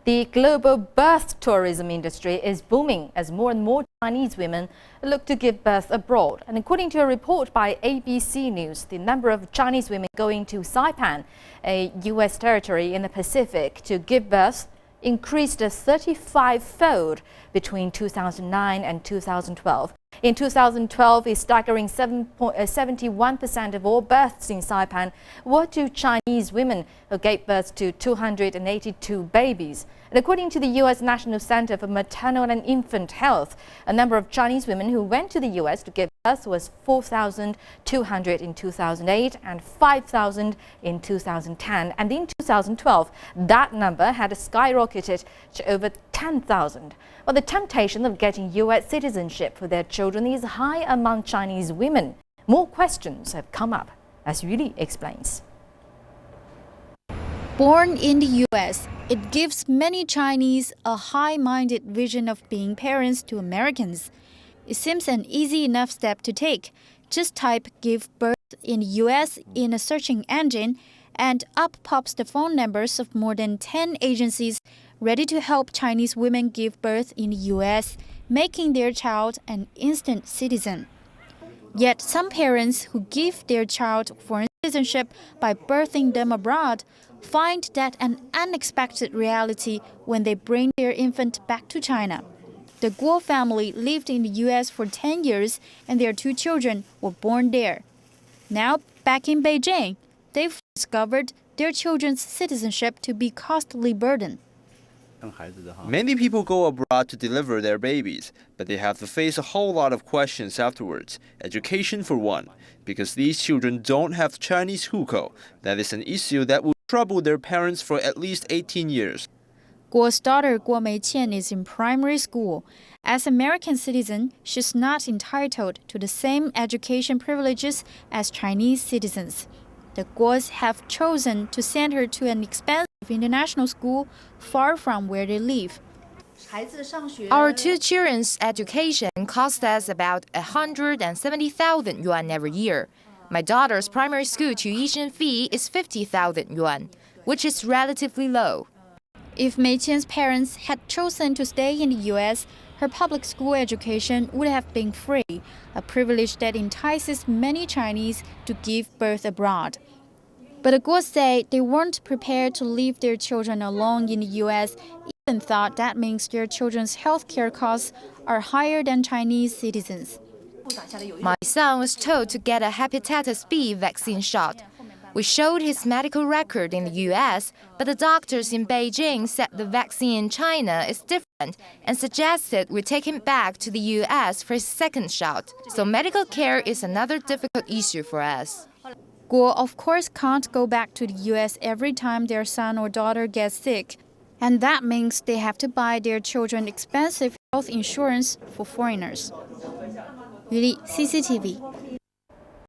The global birth tourism industry is booming as more and more Chinese women look to give birth abroad. And according to a report by ABC News, the number of Chinese women going to Saipan, a U.S. territory in the Pacific, to give birth increased 35-fold between 2009 and 2012. In 2012, a staggering 71% of all births in Saipan were to Chinese women who gave birth to 282 babies. And according to the U.S. National Center for Maternal and Infant Health, a number of Chinese women who went to the U.S. to give birth was 4,200 in 2008 and 5,000 in 2010. And in 2012, that number had skyrocketed to over 10,000. Well, the temptation of getting U.S. citizenship for their children is high among Chinese women. More questions have come up, as Yuli explains. Born in the U.S., it gives many Chinese a high-minded vision of being parents to Americans. It seems an easy enough step to take. Just type "give birth in the U.S." in a searching engine, and up pops the phone numbers of more than 10 agencies ready to help Chinese women give birth in the U.S., making their child an instant citizen. Yet some parents who give their child foreign citizenship by birthing them abroad find that an unexpected reality when they bring their infant back to China. The Guo family lived in the U.S. for 10 years and their 2 children were born there. Now, back in Beijing, they've discovered their children's citizenship to be costly burden. Many people go abroad to deliver their babies, but they have to face a whole lot of questions afterwards. Education for one, because these children don't have Chinese hukou. That is an issue that will trouble their parents for at least 18 years. Guo's daughter Guo Meiqian is in primary school. As American citizen, she's not entitled to the same education privileges as Chinese citizens. The Guos have chosen to send her to an expensive international school far from where they live. Our 2 children's education cost us about 170,000 yuan every year. My daughter's primary school tuition fee is 50,000 yuan, which is relatively low. If Meiqian's parents had chosen to stay in the U.S., her public school education would have been free, a privilege that entices many Chinese to give birth abroad. But the Guos say they weren't prepared to leave their children alone in the U.S., even thought that means their children's health care costs are higher than Chinese citizens. My son was told to get a hepatitis B vaccine shot. We showed his medical record in the U.S., but the doctors in Beijing said the vaccine in China is different and suggested we take him back to the U.S. for his second shot. So medical care is another difficult issue for us. Guo, of course, can't go back to the U.S. every time their son or daughter gets sick. And that means they have to buy their children expensive health insurance for foreigners. Yuli, CCTV.